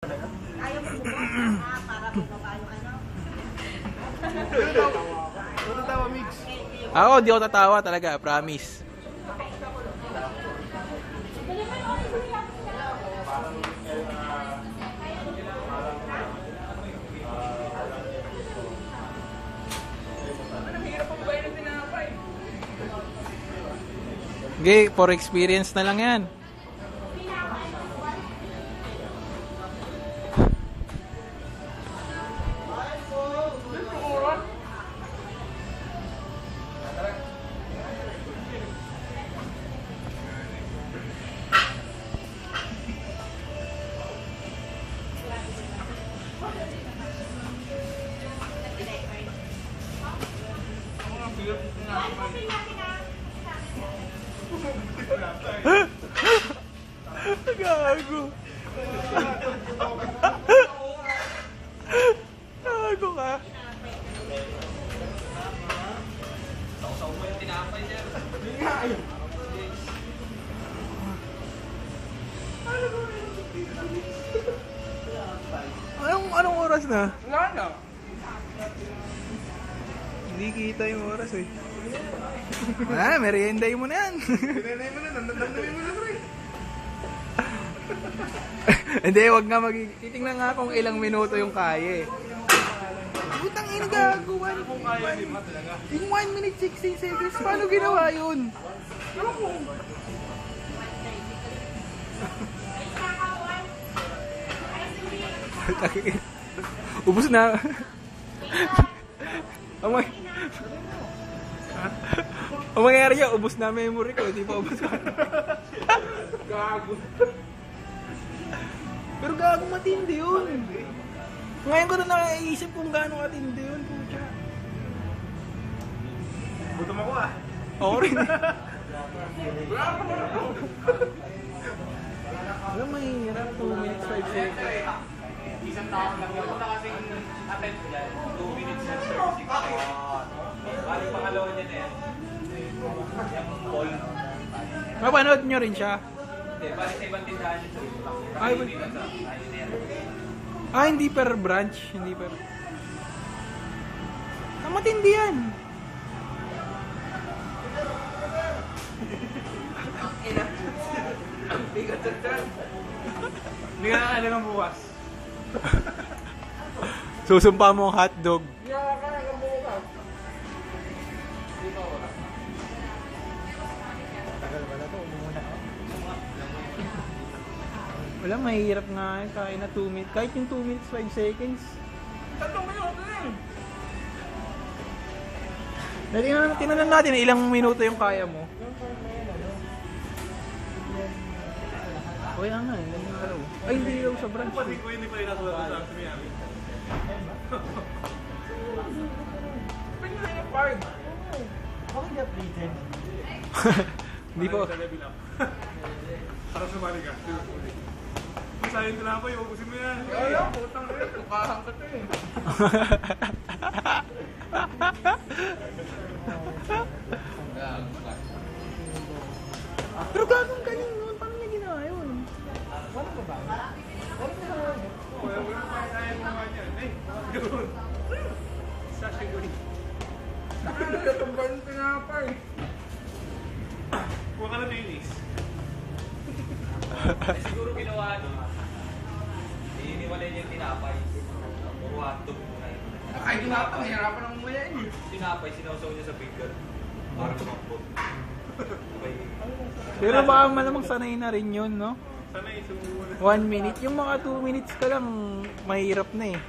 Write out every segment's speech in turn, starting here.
Ayaw mo bumot para bumaba yung ano. Tatawa, Mix. Ako, di ako tatawa talaga, promise. Okay, for experience na lang yan. Gago. Gago ka. Sausaw mo yung tinapay niya. Anong oras na? Wala na. Hindi kita yung oras eh. Merienday mo na yan. Pinanay mo na, nandamdamin mo na rin. Hindi, wag nga titingnan nga kung ilang minuto yung kaya eh. Putang ina, gago. Kung kaya, di ba talaga? Yung 1 minute 16 seconds, paano ginawa yun? Ano ko? Ubus na. Ang mangyayari niya, ubus na memory ko, hindi pa ubus ka. Gago. Pero gago, matindi yun. Ngayon ko na naiisip kung gaano katindi yun, pucha. Gutom ako ah. Ako rin. Bravo! Alam, mahirap, 2 minutes 5 seconds. Isang taon lang yun. Punta kasing attend ko yan. 2 minutes and 36 seconds. Bali pangalawa niya na yan. Yung ball. Mapanood nyo rin siya. Hindi, bali sa ibang tindahan niya. Ay, Hindi lang sa hindi per branch. Hindi per... matindi yan. Hindi ka nakakalagang bukas. Susumpa mo ang hotdog. Hindi ka nakakalagang bukas. Tagal pala to, umuna ako. Wala, mahirap nga yun. Kaya na 2 minutes. Kahit yung 2 minutes 5 seconds. 3 minuto na yun. Tinanan natin ilang minuto yung kaya mo. Kaya nga, ilan yung araw. Ay, hindi daw sa branch. Pati ko hindi pa rin nasulat sa Miami. Pwede na yung card. Bakit hindi updated? Hindi po. Sa level up. Para sumali ka. Masayang tinapay, ubusin mo yan. Ayaw, putang rin. Tukahan ka to eh. Pero gagong galing nun. Paano niya ginawa yun? Wala ba ba? Wala mo kaya mo nga niyan. Eh, ganoon. Sashiguri. Nakatumba yung tinapay. Kuha ka na Dennis. Siguro ginawa nyo. Iniwalay niya yung tinapay. Puro hotdog muna yun. Ay, tinapay. Mahirapan ang umaya yun. Tinapay, sinawsaw niya sa bigger. Para tumakbog. Pero baka malamang sanay na rin yun, no? Sanay, sumuwan. 1 minute. Yung mga 2 minutes ka lang, mahirap na eh.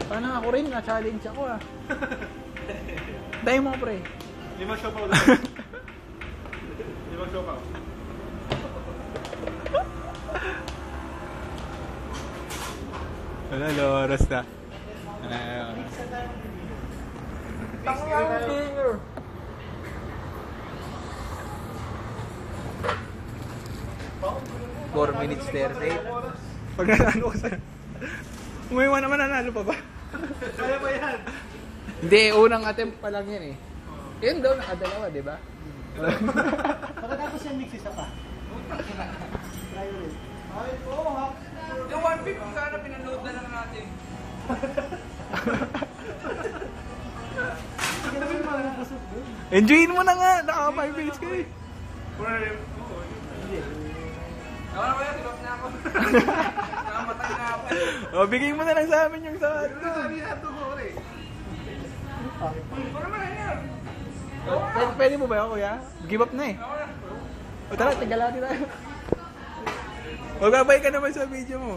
Paano ako rin? Na-challenge ako ah. Dahil mo, pre. 5 siopaw lang. 5 siopaw. Wala, oras na. Ayun. Finger. 4 minutes 38. Pag nanalo ko sa'yo. Umaywa naman, nanalo pa ba? Kaya ba yan? Hindi, unang attempt pa lang yan eh. Yun daw, nakadalawa, di ba? Pagkatapos yan, mix isa pa. eh. Enjoyin mo na nga. Naka 5 minutes ka eh. Ako na kaya, tinok na ako. Nakamatay na ako eh. O, bigay mo na lang sa amin yung sa Sabi na ito ko eh. Ano naman yan? Pwede mo ba ako, kuya? Give up na eh. Ako na. O tara, tagalati tayo. Magabay ka naman sa video mo.